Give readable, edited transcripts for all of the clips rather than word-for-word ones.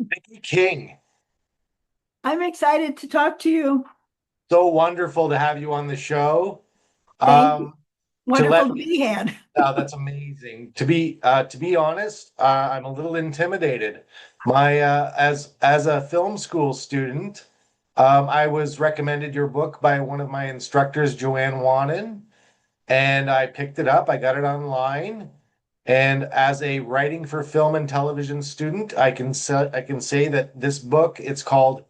Viki King, I'm excited to talk to you. so wonderful to have you on the show. Thank you. Um, to Wonderful let to be had. that's amazing. To be honest, I'm a little intimidated. My as a film school student, I was recommended your book by one of my instructors, Joanne Wannen, and I picked it up. I got it online, and as a writing for film and television student, I can say that this book, it's called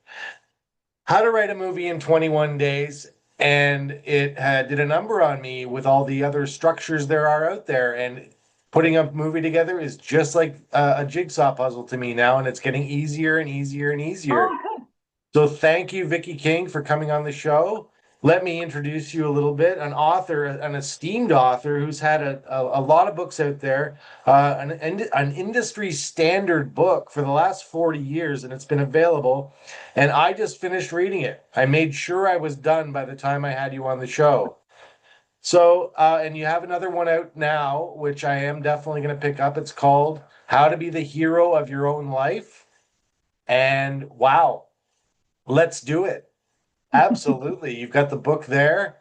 How to Write a Movie in 21 Days. And it did a number on me with all the other structures there are out there. And putting a movie together is just like a jigsaw puzzle to me now. And it's getting easier and easier and easier. Oh, good. So thank you, Viki King, for coming on the show. Let me introduce you a little bit. An author, an esteemed author who's had a lot of books out there, an industry standard book for the last 40 years, and it's been available. And I just finished reading it. I made sure I was done by the time I had you on the show. So, and you have another one out now, which I am definitely going to pick up. It's called How to Be the Hero of Your Own Life. And wow. Let's do it. Absolutely. You've got the book there.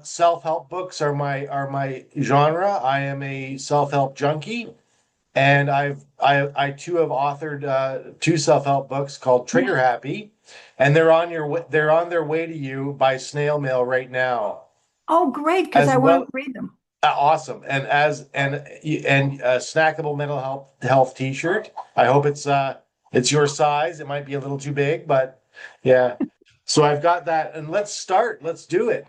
Self-help books are my genre. I am a self-help junkie, and I too have authored two self-help books called Trigger Yeah. Happy, and they're on their way to you by snail mail right now. Oh, great, because As I want well, to read them. awesome. And a snackable mental health t-shirt. I hope it's your size. It might be a little too big, but yeah. So I've got that, and let's start. Let's do it.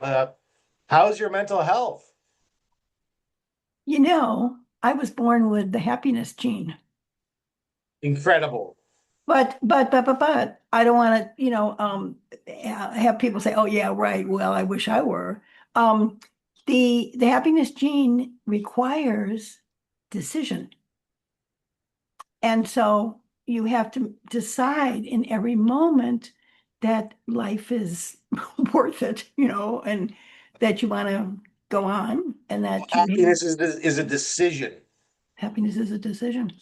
How's your mental health? I was born with the happiness gene, Incredible. but I don't want to, have people say, "Oh, yeah, right. Well, I wish I were." Um, the happiness gene requires decision. And so you have to decide in every moment that life is worth it, and that you want to go on and that you need Happiness is a decision, happiness is a decision.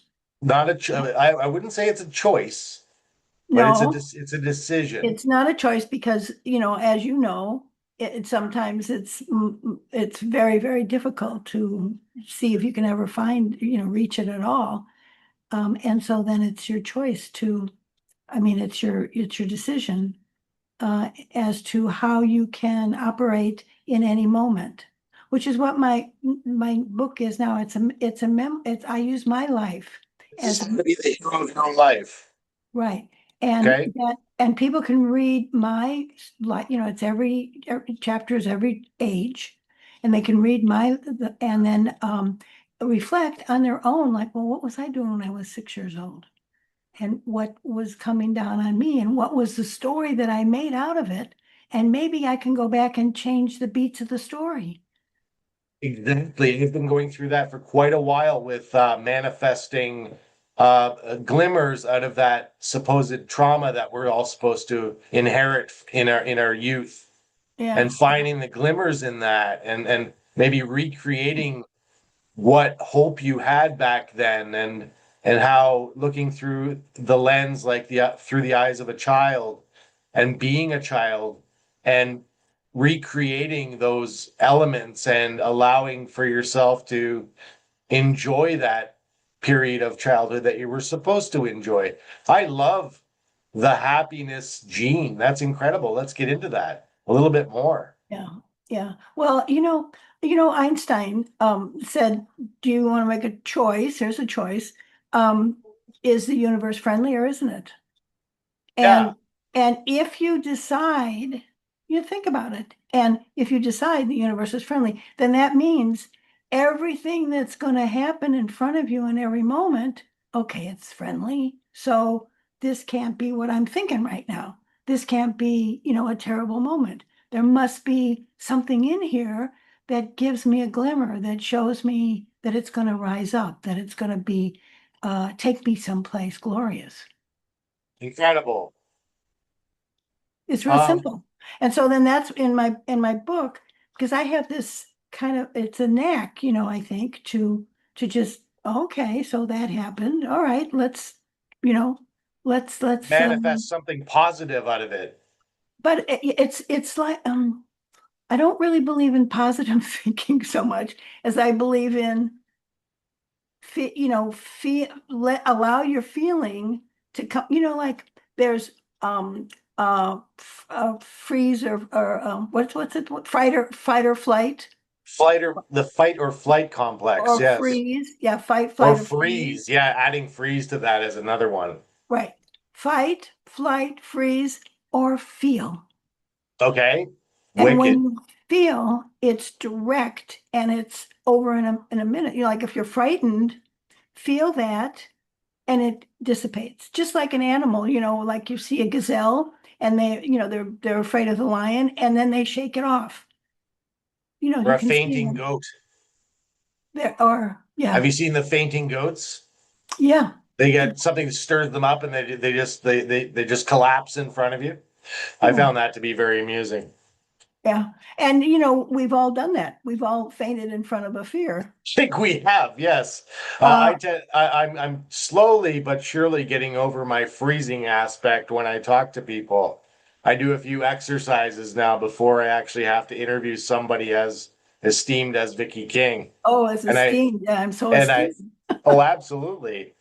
not a. I wouldn't say it's a choice, but No, it's a decision. it's not a choice because, as you know, sometimes it's very, very difficult to see if you can ever find, reach it at all. And so then it's your choice to, I mean, it's your decision as to how you can operate in any moment, which is what my book is now. I use my life This as is how to be the hero of your own life. right, and Okay. people can read my like it's every chapter is every age, and they can read and then reflect on their own, like, well, what was I doing when I was 6 years old? And what was coming down on me and what was the story that I made out of it. And maybe I can go back and change the beats of the story. Exactly. I've been going through that for quite a while with manifesting glimmers out of that supposed trauma that we're all supposed to inherit in our youth, and Yeah. finding the glimmers in that, and maybe recreating what hope you had back then, and how looking through the lens, like through the eyes of a child, and being a child, and recreating those elements and allowing for yourself to enjoy that period of childhood that you were supposed to enjoy. I love the happiness gene. That's incredible. Let's get into that a little bit more. Yeah. Yeah. Well, Einstein said, do you want to make a choice? There's a choice. Um, is the universe friendly or isn't it? Yeah. And if you decide, you think about it. And if you decide the universe is friendly, then that means everything that's going to happen in front of you in every moment, okay, it's friendly. So this can't be what I'm thinking right now. This can't be, a terrible moment. There must be something in here that gives me a glimmer, that shows me that it's going to rise up, that it's going to be take me someplace glorious. Incredible. It's real Um, simple. And so then that's in my book, because I have this kind of, it's a knack, I think, to just, okay, so that happened. All right, you know, let's manifest something positive out of it. but it's like I don't really believe in positive thinking so much as I believe in allow your feeling to come, like there's freeze or what's it, fight or flight The fight or flight complex, or yes. freeze. Yeah, fight, Or flight, or freeze. freeze. Yeah, adding freeze to that is another one. Right. Fight, flight, freeze, or feel. Okay. And when Wicked. you feel, it's direct and it's over in a minute. Like if you're frightened, feel that and it dissipates. Just like an animal, like you see a gazelle and they're afraid of the lion and then they shake it off. Or You a can see fainting them goat. there or Have yeah, you seen the fainting goats? yeah, They get something that stirs them up and they just collapse in front of you. I yeah, found that to be very amusing. yeah. And we've all done that. We've all fainted in front of a fear. Think we have, yes. Uh, I'm slowly but surely getting over my freezing aspect when I talk to people. I do a few exercises now before I actually have to interview somebody as esteemed as Viki King. oh, it's And I esteemed. Yeah, I'm so and I esteemed. oh absolutely.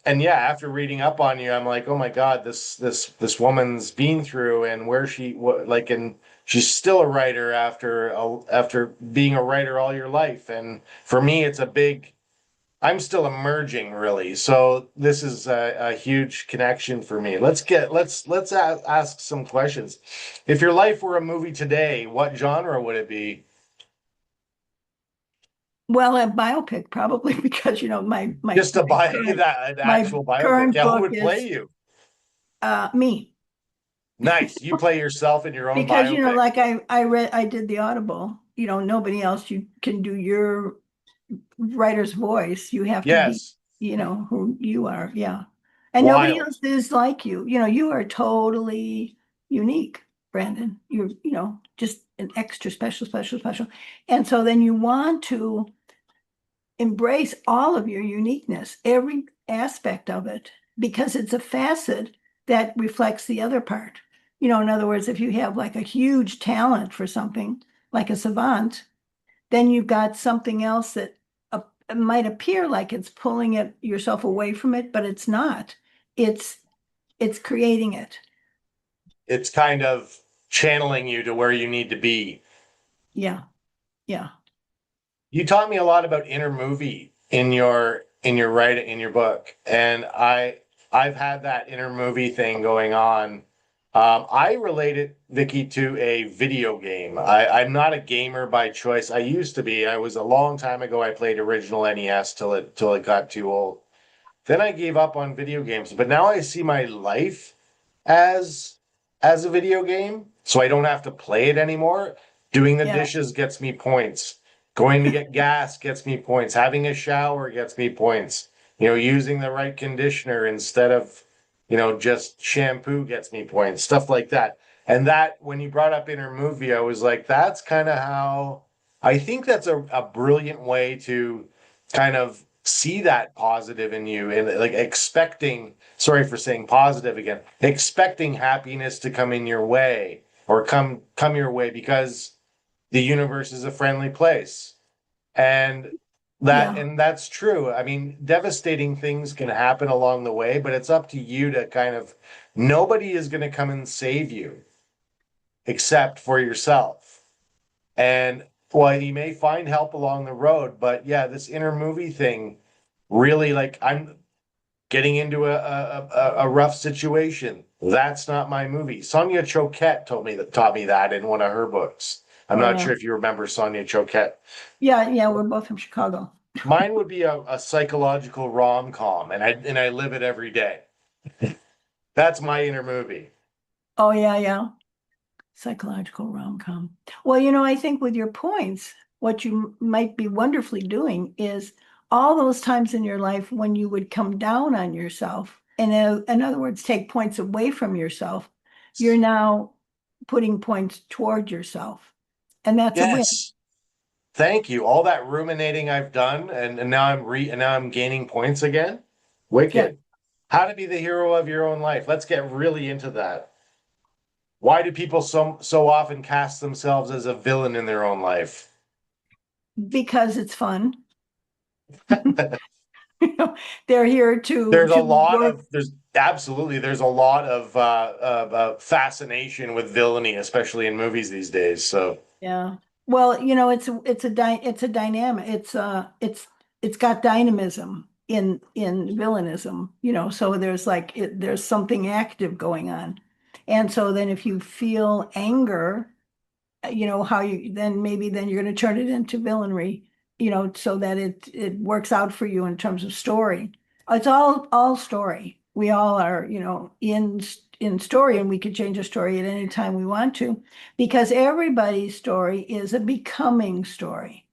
And yeah, after reading up on you, I'm like, oh my God, this woman's been through and where she what like and she's still a writer after being a writer all your life. And for me, it's a big I'm still emerging really. So this is a huge connection for me. Ask some questions. If your life were a movie today, what genre would it be? Well, a biopic probably because my Just to buy current that an my actual biopic. current Yeah, who book would play is you? me. Nice. You play yourself in your own Because biopic. like I did the Audible. Nobody else you can do your writer's voice. You have to be, Yes. who you are. Yeah. And nobody Wild. else is like you. You are totally unique, Brandon. You're, just an extra special, special, special. And so then you want to embrace all of your uniqueness, every aspect of it, because it's a facet that reflects the other part. In other words, if you have like a huge talent for something, like a savant, then you've got something else that might appear like it's pulling it yourself away from it, but it's not. It's it's creating it. It's kind of channeling you to where you need to be. Yeah, yeah, You taught me a lot about inner movie in your writing in your book, and I've had that inner movie thing going on. I relate it, Vicky, to a video game. I'm not a gamer by choice. I used to be. I was a long time ago. I played original NES till it got too old. Then I gave up on video games, but now I see my life as as a video game, so I don't have to play it anymore. Doing the yeah, dishes gets me points. Going to get gas gets me points. Having a shower gets me points. Using the right conditioner instead of, just shampoo gets me points. Stuff like that. And that when you brought up inner movie, I was like, that's kind of how I think that's a brilliant way to kind of see that positive in you and like expecting, sorry for saying positive again, expecting happiness to come in your way or come your way because the universe is a friendly place. And yeah, that's true. I mean, devastating things can happen along the way, but it's up to you to kind of nobody is going to come and save you except for yourself. And well, you may find help along the road, but yeah, this inner movie thing really like I'm getting into a rough situation. That's not my movie. Sonia Choquette taught me that in one of her books. I'm oh not yeah, sure if you remember Sonia Choquette. yeah, yeah. We're both from Chicago. Mine would be a psychological rom-com, and I live it every day. That's my inner movie. Oh yeah, yeah. Psychological rom-com. Well, I think with your points, what you might be wonderfully doing is all those times in your life when you would come down on yourself, and in other words, take points away from yourself, you're now putting points toward yourself. And that's a win. Yes. Thank you. All that ruminating I've done, and now I'm gaining points again. Yeah. Wicked. How to be the hero of your own life. Let's get really into that. Why do people so often cast themselves as a villain in their own life? because it's fun. You know, they're here to There's a lot work. of there's a lot of fascination with villainy, especially in movies these days. So Yeah. Well, it's a dynamic. It's got dynamism in villainism, so there's something active going on. And so then if you feel anger, how you then maybe then you're going to turn it into villainry, so that it works out for you in terms of story. It's all story. We all are, in story, and we could change a story at any time we want to, because everybody's story is a becoming story.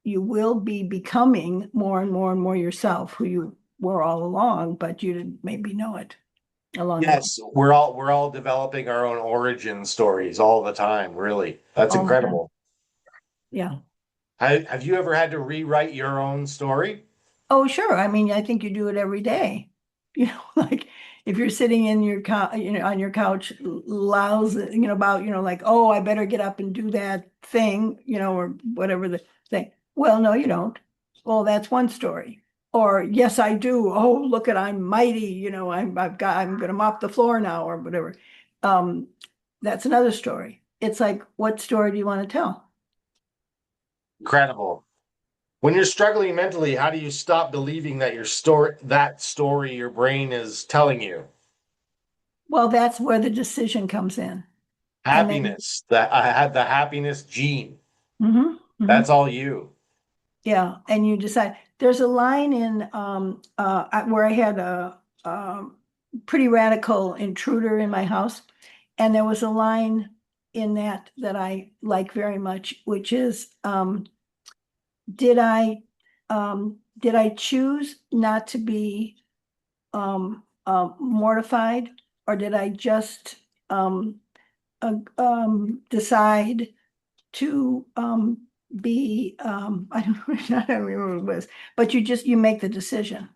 You will be becoming more and more and more yourself, who you were all along, but you didn't maybe know it along the way. yes, we're all developing our own origin stories all the time, really. That's All the time. incredible. Yeah. Have you ever had to rewrite your own story? Oh, sure. I mean, I think you do it every day. Like if you're sitting in your on your couch, lousy, about, like, oh, I better get up and do that thing, or whatever the thing. Well, no, you don't. Well, that's one story. Or yes, I do. Oh, look at I'm mighty. I'm gonna mop the floor now, or whatever. Um, that's another story. It's like, what story do you want to tell? Incredible. When you're struggling mentally, how do you stop believing that story your brain is telling you? Well, that's where the decision comes in. And then Happiness. That I had the happiness gene. hmm That's hmm all you. Yeah, and you decide. There's a line in where I had a pretty radical intruder in my house, and there was a line in that I like very much, which is, did I did I choose not to be mortified, or did I just decide to be I don't, I don't remember what it was, but you make the decision,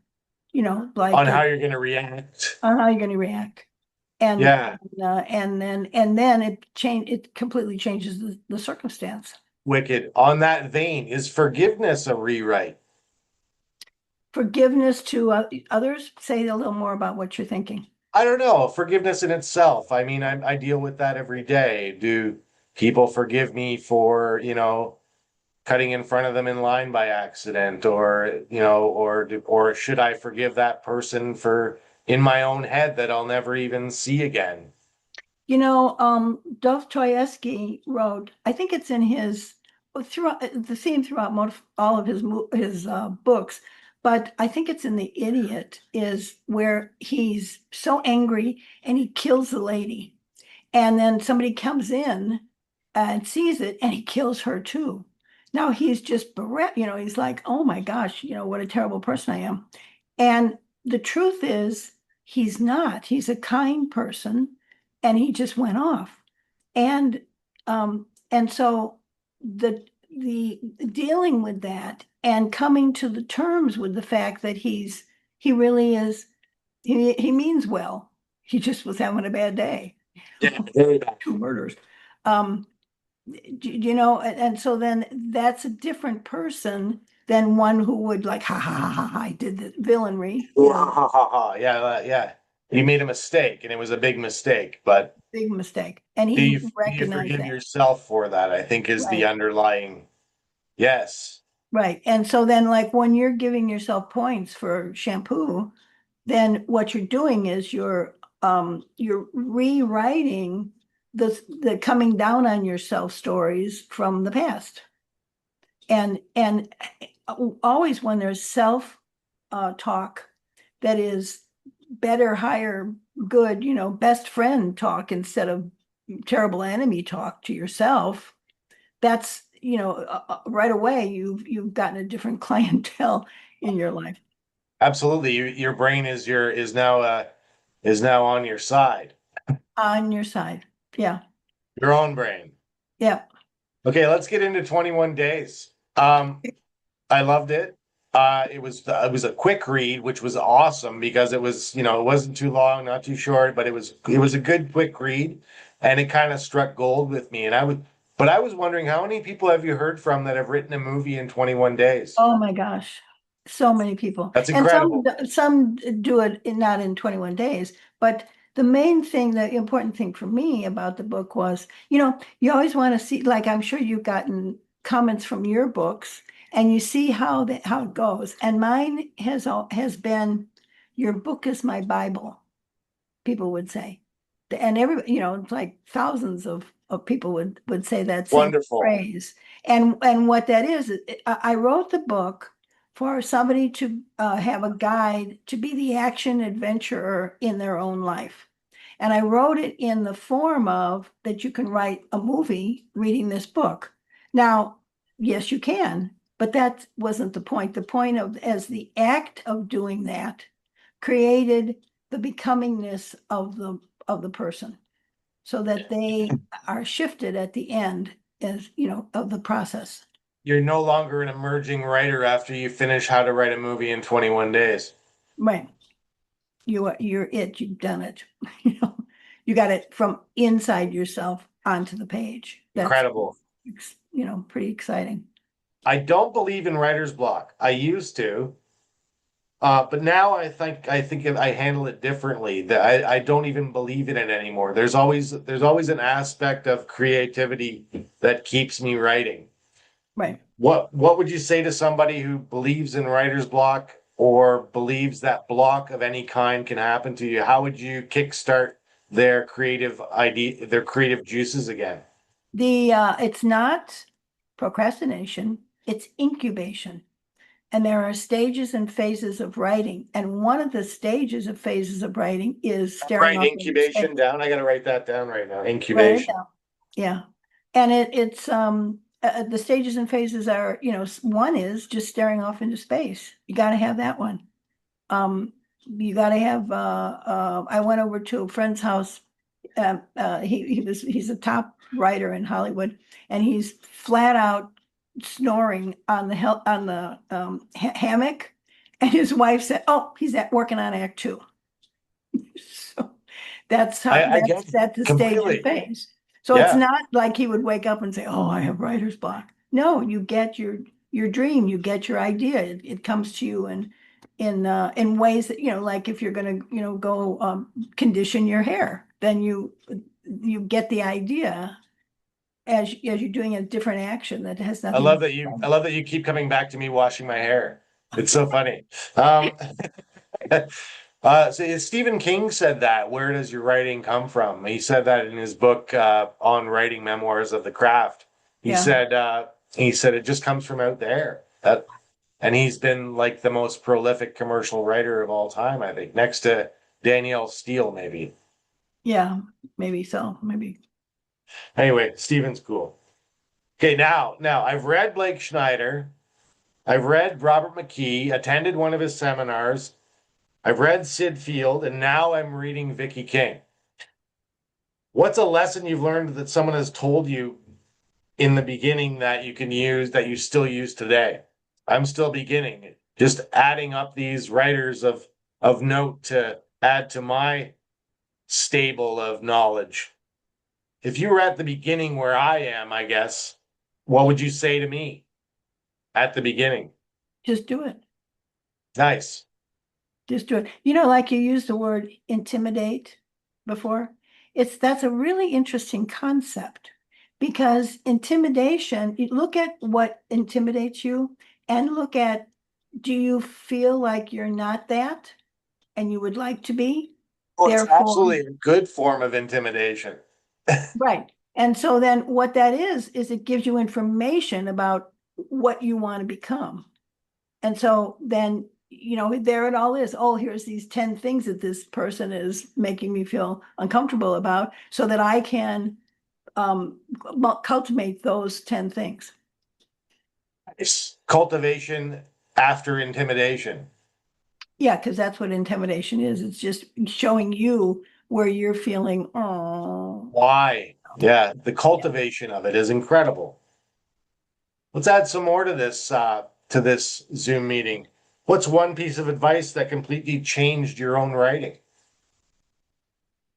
On like how you're going to react. on how you're going to react. And Yeah. and then it completely changes the circumstance. Wicked. On that vein, is forgiveness a rewrite? Forgiveness to others. Say a little more about what you're thinking. I don't know. Forgiveness in itself. I mean, I deal with that every day. Do people forgive me for, cutting in front of them in line by accident, or, or should I forgive that person for in my own head that I'll never even see again? Dostoevsky wrote, I think it's in his throughout the theme throughout all of his books, but I think it's in The Idiot is where he's so angry and he kills the lady, and then somebody comes in and sees it and he kills her too. Now he's just bereft, he's like, oh my gosh, what a terrible person I am. And the truth is, he's not. He's a kind person, and he just went off. And so the dealing with that and coming to the terms with the fact that he really is, he means well. He just was having a bad day. Yeah, very bad. Two murders. Um, and so then that's a different person than one who would like, ha ha ha ha, I did the villainry, Ooh, ha, ha, ha, ha. Yeah, yeah. You made a mistake, and it was a big mistake. But big mistake. And do he you recognized forgive that. yourself for that? I think is the Right. underlying yes. Right. And so then, like, when you're giving yourself points for shampoo, then what you're doing is you're rewriting the coming down on yourself stories from the past. And always when there's self talk that is better, higher, good, best friend talk instead of terrible enemy talk to yourself, that's, right away you've gotten a different clientele in your life. Absolutely. Your brain is now on your side. On your side. Yeah. Your own brain. Yeah. Okay, let's get into 21 days. I loved it. It was a quick read, which was awesome because it was, it wasn't too long, not too short, but it was a good quick read, and it kind of struck gold with me. But I was wondering, how many people have you heard from that have written a movie in 21 days? Oh my gosh. So many people. That's And incredible. some do it not in 21 days, but the main thing, the important thing for me about the book was, you always want to see, like I'm sure you've gotten comments from your books and you see how it goes. And mine has been your book is my Bible, people would say. And it's like thousands of people would say that same Wonderful. phrase. And what that is, I wrote the book for somebody to have a guide to be the action adventurer in their own life. And I wrote it in the form of that you can write a movie reading this book. Now, yes, you can, but that wasn't the point. The point of as the act of doing that created the becomingness of the person so that they are shifted at the end as of the process. You're no longer an emerging writer after you finish How to Write a Movie in 21 Days. Right. You've done it. You know, you got it from inside yourself onto the page. That's Incredible. pretty exciting. I don't believe in writer's block. I used to, but now I think I handle it differently. That I don't even believe in it anymore. There's always an aspect of creativity that keeps me writing. Right. What would you say to somebody who believes in writer's block or believes that block of any kind can happen to you? How would you kickstart their creative juices again? It's not procrastination, it's incubation. And there are stages and phases of writing. And one of the stages of phases of writing is staring Write off into incubation space. down. I got to write that down right now. Write it Incubation. down. Yeah. And it's the stages and phases are, one is just staring off into space. You got to have that one. You got to have I went over to a friend's house. He's a top writer in Hollywood, and he's flat out snoring on the hammock, and his wife said, "Oh, he's working on act two." So I get it that's the stage and completely. phase. So it's Yeah. not like he would wake up and say, "Oh, I have writer's block." No, you get your dream, you get your idea. It comes to you in ways that, like if you're gonna, go condition your hair, then you get the idea as you're doing a different action that has I nothing to love do that you with I love that you keep coming back to me washing my hair. It's so funny. Um, so Stephen King said that. Where does your writing come from? He said that in his book on writing memoirs of the craft. He yeah. said he said it just comes from out there. And he's been like the most prolific commercial writer of all time, I think, next to Danielle Steele, maybe. Yeah, maybe so. Maybe. Anyway, Stephen's cool. Okay, now I've read Blake Schneider. I've read Robert McKee, attended one of his seminars. I've read Sid Field, and now I'm reading Viki King. What's a lesson you've learned that someone has told you in the beginning that you can use, that you still use today? I'm still beginning, just adding up these writers of note to add to my stable of knowledge. If you were at the beginning where I am, I guess, what would you say to me at the beginning? Just do it. Nice. Just do it. Like you used the word intimidate before. That's a really interesting concept because intimidation, you look at what intimidates you and look at, do you feel like you're not that and you would like to be? Oh, it's Therefore, absolutely a good form of intimidation. right. And so then what that is it gives you information about what you want to become. And so then, there it all is. Oh, here's these 10 things that this person is making me feel uncomfortable about so that I can cultivate those 10 things. It's cultivation after intimidation. Yeah, because that's what intimidation is. It's just showing you where you're feeling, oh, Why? Yeah, the yeah. cultivation of it is incredible. Let's add some more to to this Zoom meeting. What's one piece of advice that completely changed your own writing?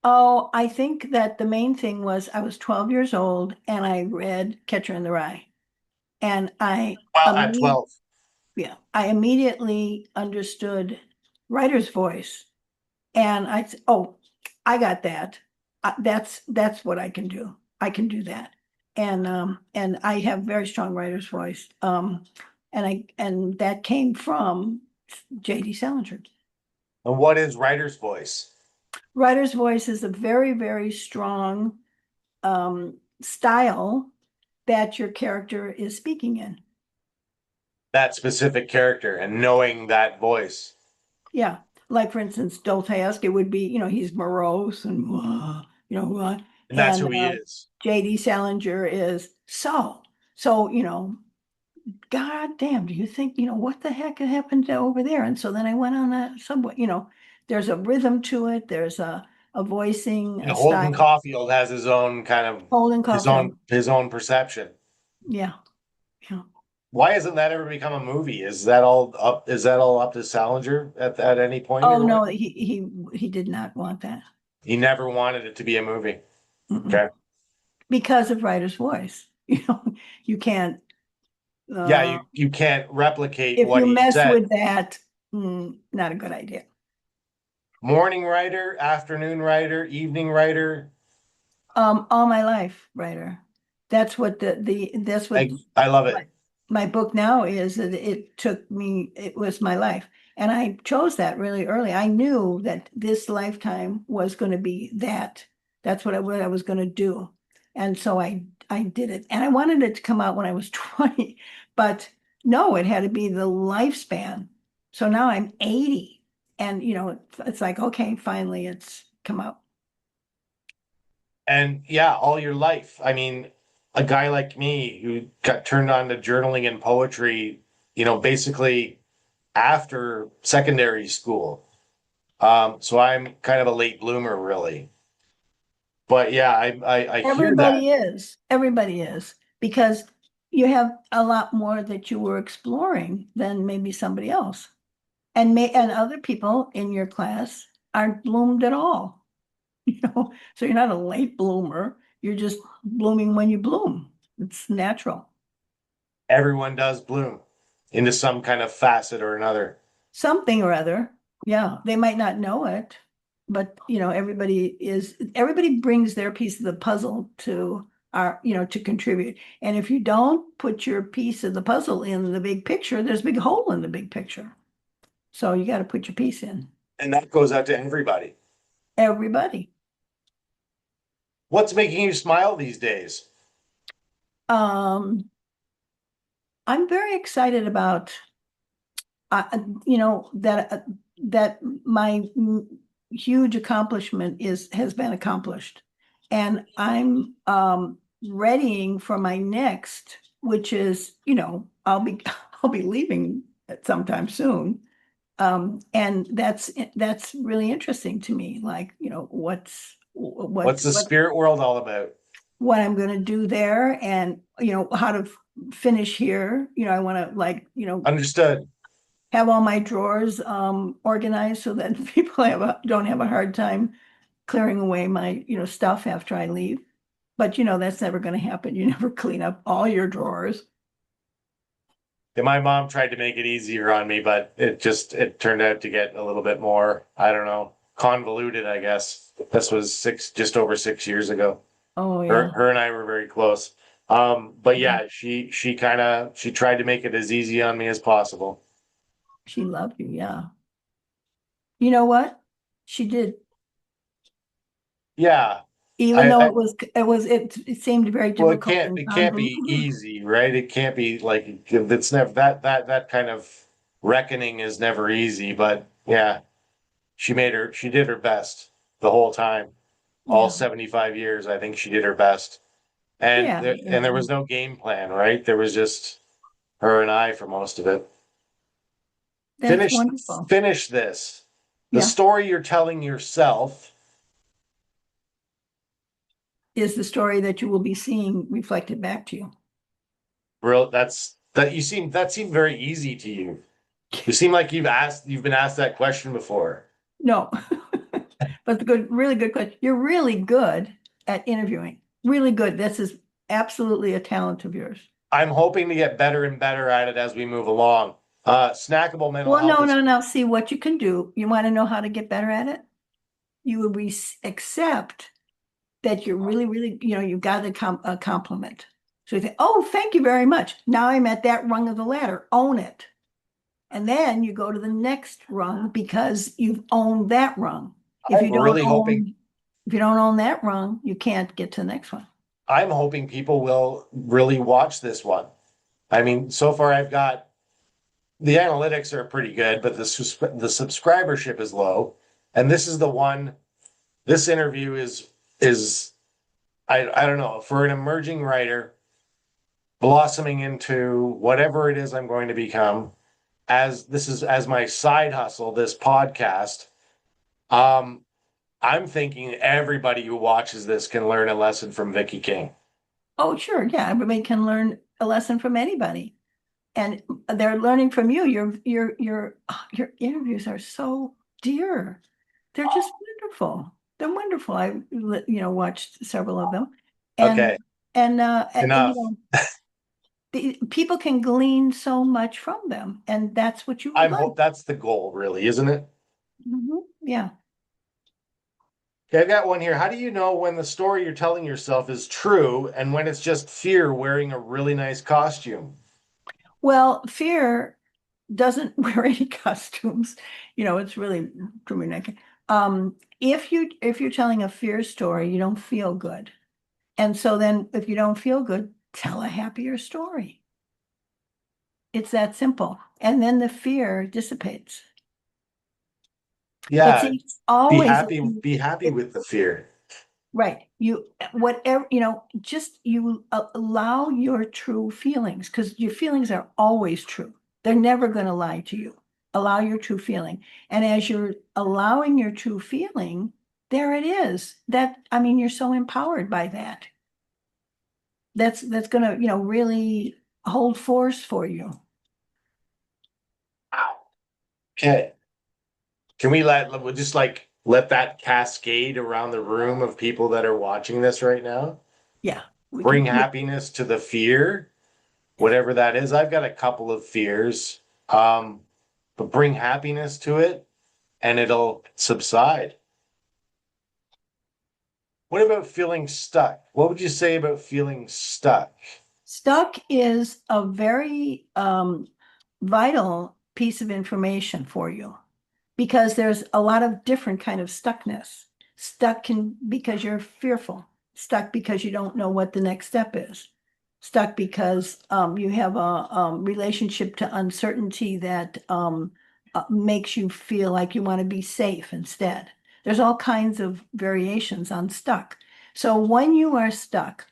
Oh, I think that the main thing was I was 12 years old and I read Catcher in the Rye. And Well, at 12. I immediately understood writer's voice. And oh, I got that. That's what I can do. I can do that. And I have very strong writer's voice. And that came from J.D. Salinger. And what is writer's voice? Writer's voice is a very, very strong style that your character is speaking in. That specific character and knowing that voice. Yeah. Like for instance, Dostoevsky would be, he's morose and And that's and who he is. J.D. Salinger is so, God damn, do you think, what the heck happened to over there? And so then I went on that subway, there's a rhythm to it, there's a voicing, And a Holden style. Caulfield has his own kind of Holden his Caulfield. own perception. Yeah. Yeah. Why hasn't that ever become a movie? Is that all up to Salinger at any point Oh or what? no, he did not want that. He never wanted it to be a movie. Mm-mm. Okay. Because of writer's voice. You can't Yeah, uh you can't replicate if what you he mess said. with that, not a good idea. Morning writer, afternoon writer, evening writer. All my life, writer. That's what that's what I love my, it. my book now is that it was my life. And I chose that really early. I knew that this lifetime was going to be that. That's what I was going to do. And so I did it. And I wanted it to come out when I was 20, but no, it had to be the lifespan. So now I'm 80 and it's like, okay, finally it's come out. And yeah, all your life. I mean, a guy like me who got turned on to journaling and poetry, basically after secondary school. So I'm kind of a late bloomer, really. But yeah, I hear that. Everybody is, because you have a lot more that you were exploring than maybe somebody else. And other people in your class aren't bloomed at all, So you're not a late bloomer. You're just blooming when you bloom. It's natural. Everyone does bloom into some kind of facet or another. Something or other. Yeah, they might not know it, but everybody brings their piece of the puzzle to contribute. And if you don't put your piece of the puzzle in the big picture, there's a big hole in the big picture. So you got to put your piece in. And that goes out to everybody. Everybody. What's making you smile these days? Um, I'm very excited about that my huge accomplishment has been accomplished, and I'm readying for my next, which is I'll be leaving at sometime soon, and that's really interesting to me. Like What's the spirit world all about? what I'm going to do there, and how to finish here. I want to Understood. have all my drawers organized so that people don't have a hard time clearing away my stuff after I leave. But that's never going to happen. You never clean up all your drawers. Yeah, my mom tried to make it easier on me, but it turned out to get a little bit more, I don't know, convoluted, I guess. This was just over 6 years ago. Oh Her yeah, her and I were very close. But yeah. yeah, she tried to make it as easy on me as possible. She loved you. Yeah. You know what? She did, Yeah. even I, though I it seemed very well, it difficult can't and it can't be convoluted. easy, right? It can't be like it's never that kind of reckoning is never easy, but yeah, she did her best the whole time. All Yeah. 75 years, I think she did her best. And Yeah. there was no game plan, right? There was just her and I for most of it. That's Finish wonderful. finish this. The Yeah. story you're telling yourself, Is the story that you will be seeing reflected back to you. real that's that seemed very easy to you. You seem like you've been asked that question before. No, but the good, really good question. You're really good at interviewing. Really good. This is absolutely a talent of yours. I'm hoping to get better and better at it as we move along. Snackable mental Well, health no, is no, no. See what you can do. You want to know how to get better at it? You will accept that you're really, really, you got a compliment. So you think, oh, thank you very much. Now I'm at that rung of the ladder. Own it. And then you go to the next rung because you've owned that rung. If I'm you don't really hoping own, if you don't own that rung, you can't get to the next one. I'm hoping people will really watch this one. I mean, so far I've got the analytics are pretty good, but the subscribership is low. And this is the one. This interview is I don't know, for an emerging writer blossoming into whatever it is I'm going to become. As this is as my side hustle, this podcast. Um, I'm thinking everybody who watches this can learn a lesson from Viki King. Oh, sure. Yeah. Everybody can learn a lesson from anybody. And they're learning from you. Your interviews are so dear. They're just wonderful. They're wonderful. Watched several of them. And Okay, and enough. the people can glean so much from them, and that's what you would I'm like. hope that's the goal, really, isn't it? Yeah. Okay, I've got one here. How do you know when the story you're telling yourself is true and when it's just fear wearing a really nice costume? Well, fear doesn't wear any costumes. It's really truly naked. If you're telling a fear story, you don't feel good. And so then if you don't feel good, tell a happier story. It's that simple. And then the fear dissipates. But Yeah, see, it's always be happy it, with the fear. right. Whatever, just you allow your true feelings because your feelings are always true. They're never going to lie to you. Allow your true feeling. And as you're allowing your true feeling, there it is. I mean, you're so empowered by that. That's going to, really hold force for you. Okay. Can we'll just like let that cascade around the room of people that are watching this right now? Yeah, we Bring can. Yeah, happiness to the fear, yeah. whatever that is. I've got a couple of fears. Um, but bring happiness to it and it'll subside. What about feeling stuck? What would you say about feeling stuck? Stuck is a very vital piece of information for you because there's a lot of different kind of stuckness. Stuck can because you're fearful. Stuck because you don't know what the next step is. Stuck because you have a relationship to uncertainty that makes you feel like you want to be safe instead. There's all kinds of variations on stuck. So when you are stuck,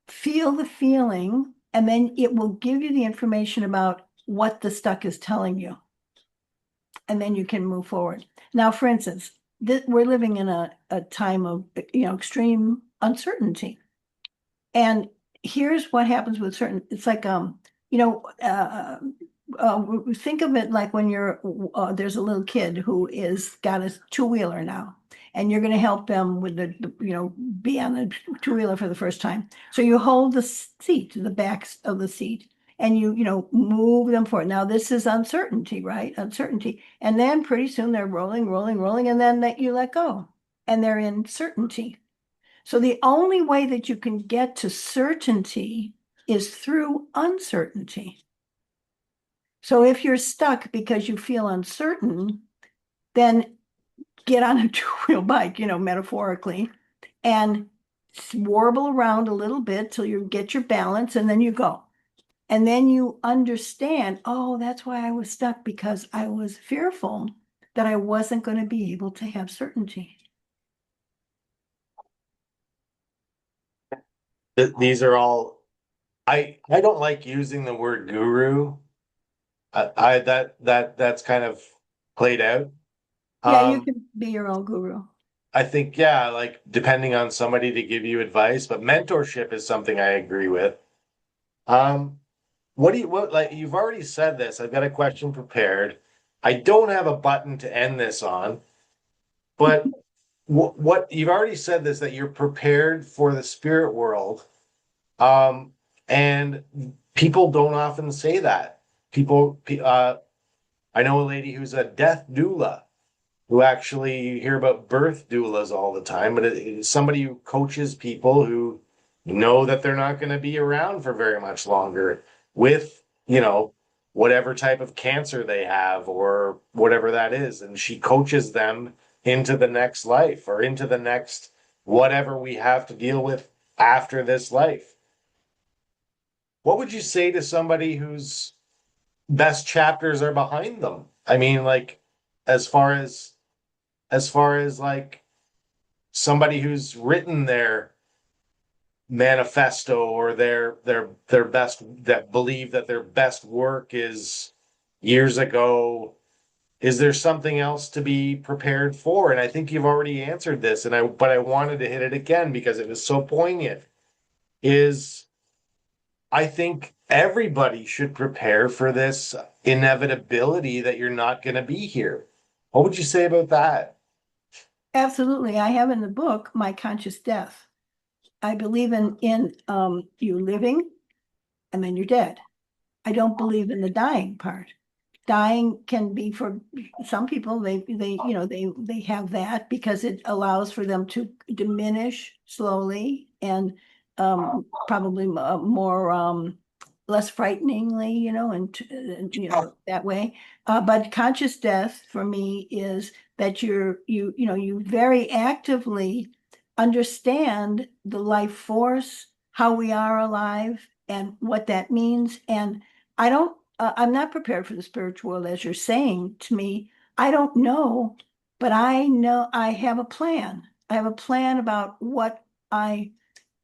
feel the feeling, and then it will give you the information about what the stuck is telling you. And then you can move forward. Now, for instance, we're living in a time of extreme uncertainty. And here's what happens with certain, it's like you know, think of it like when there's a little kid who is got a two-wheeler now, and you're going to help them with be on the two-wheeler for the first time. So you hold the seat, the back of the seat, and you move them forward. Now this is uncertainty, right? Uncertainty. And then pretty soon they're rolling, rolling, rolling, and then you let go, and they're in certainty. So the only way that you can get to certainty is through uncertainty. So if you're stuck because you feel uncertain, then get on a two-wheel bike, metaphorically, and warble around a little bit till you get your balance and then you go. And then you understand, oh, that's why I was stuck because I was fearful that I wasn't going to be able to have certainty. These are all I don't like using the word guru. I that's kind of played out. Yeah, you Um, can be your own guru. I think yeah, like depending on somebody to give you advice, but mentorship is something I agree with. Um, what like you've already said this. I've got a question prepared. I don't have a button to end this on, but what you've already said this that you're prepared for the spirit world. And people don't often say that. I know a lady who's a death doula who actually you hear about birth doulas all the time, but it's somebody who coaches people who know that they're not going to be around for very much longer with, whatever type of cancer they have or whatever that is. And she coaches them into the next life or into the next whatever we have to deal with after this life. What would you say to somebody whose best chapters are behind them? I mean, like, as far as like somebody who's written their manifesto or their best that believe that their best work is years ago, is there something else to be prepared for? And I think you've already answered this, but I wanted to hit it again because it was so poignant. Is I think everybody should prepare for this inevitability that you're not going to be here. What would you say about that? Absolutely. I have in the book My Conscious Death. I believe in you living and then you're dead. I don't believe in the dying part. Dying can be for some people, they have that because it allows for them to diminish slowly and probably more less frighteningly, and that way. But conscious death for me is that you very actively understand the life force, how we are alive, and what that means. And I'm not prepared for the spiritual world, as you're saying to me. I don't know, but I know I have a plan. I have a plan about what I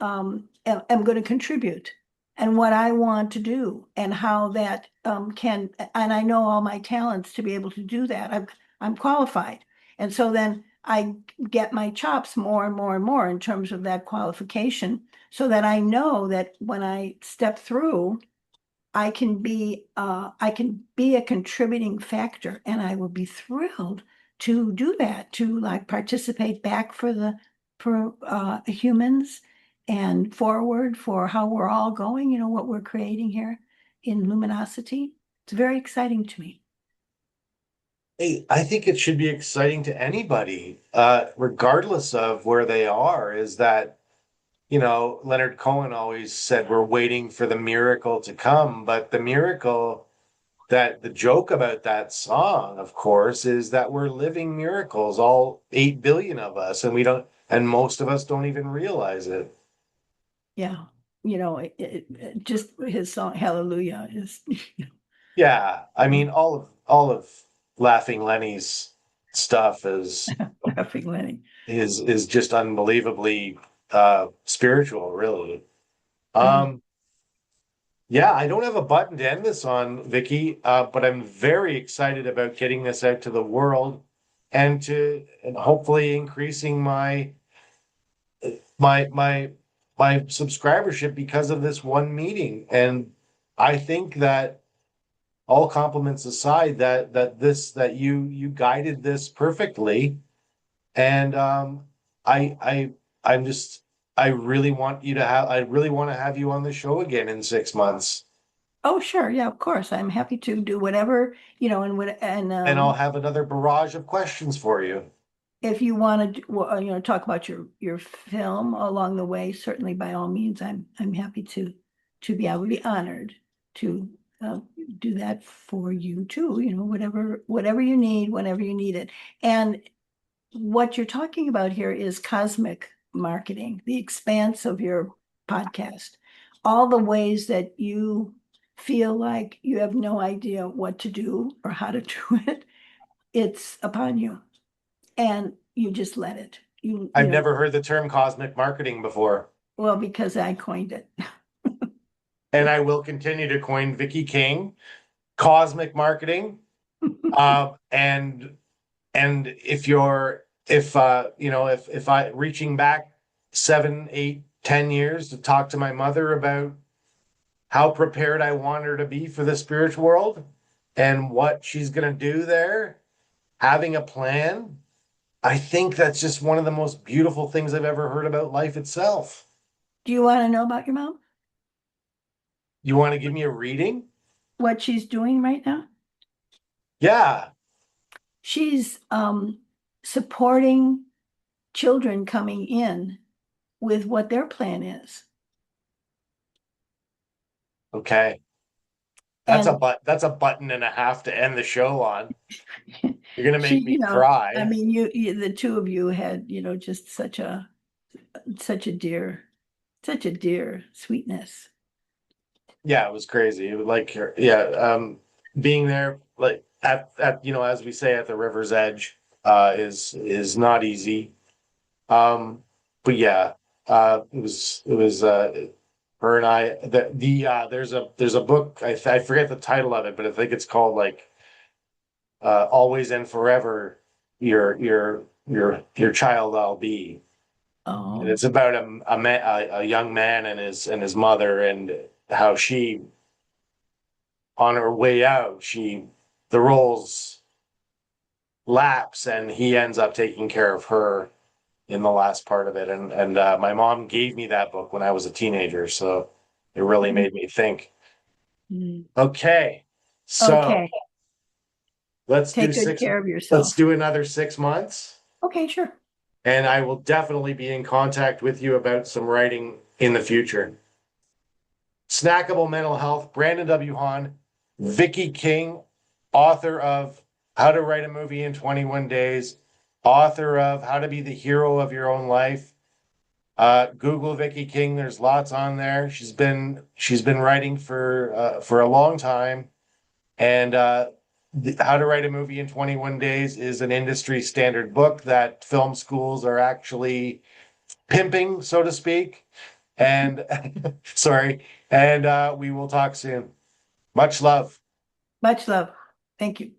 am going to contribute and what I want to do and how that and I know all my talents to be able to do that. I'm qualified. And so then I get my chops more and more and more in terms of that qualification so that I know that when I step through, I can be a contributing factor, and I will be thrilled to do that, to like participate back for humans and forward for how we're all going, what we're creating here in luminosity. It's very exciting to me. Hey, I think it should be exciting to anybody, regardless of where they are, is that, Leonard Cohen always said we're waiting for the miracle to come, but the miracle that the joke about that song, of course, is that we're living miracles, all 8 billion of us, and most of us don't even realize it. Yeah. Just his song Hallelujah is Yeah, I mean, all of Laughing Lenny's stuff laughing Lenny. is just unbelievably spiritual, really. Yeah. Um, yeah, I don't have a button to end this on, Vicky, but I'm very excited about getting this out to the world and hopefully increasing my my my subscribership because of this one meeting. And I think that all compliments aside, that you guided this perfectly. And I I I'm just I really want to have you on the show again in 6 months. Oh, sure. Yeah, of course. I'm happy to do whatever, And I'll have another barrage of questions for you. if you want to, talk about your film along the way, certainly by all means, I'm happy to I would be honored to uh, do that for you too, whatever you need, whenever you need it. And what you're talking about here is cosmic marketing, the expanse of your podcast, all the ways that you feel like you have no idea what to do or how to do it. It's upon you, and you just let it. I've never heard the term cosmic marketing before, Well, because I coined it. and I will continue to coin Viki King cosmic marketing. And if I reaching back 7, 8, 10 years to talk to my mother about how prepared I want her to be for the spiritual world and what she's going to do there, having a plan. I think that's just one of the most beautiful things I've ever heard about life itself. Do you want to know about your mom? You want to give me a reading? What she's doing right now? Yeah. She's supporting children coming in with what their plan is. Okay. And That's a button and a half to end the show on. You're gonna she, make me I cry. mean, the two of you had, just such a such a dear sweetness. Yeah, it was crazy. It was like yeah, being there like at as we say at the river's edge is not easy. But yeah, it was her and I there's a book I forget the title of it, but I think it's called like Always and Forever your child I'll be. And Oh, it's about a young man and his mother and how she on her way out, the roles lapse and he ends up taking care of her in the last part of it. And my mom gave me that book when I was a teenager, so it really made me think. mm. Okay, so Okay. let's do Take good six. care of Let's yourself. do another 6 months, Okay, sure. and I will definitely be in contact with you about some writing in the future. Snackable Mental Health, Brandon W. Hahn, Viki King, author of How to Write a Movie in 21 Days, author of How to Be the Hero of Your Own Life. Google Viki King. There's lots on there. She's been writing for a long time, and How to Write a Movie in 21 Days is an industry standard book that film schools are actually pimping, so to speak. And sorry, and we will talk soon. Much love. Much love. Thank you.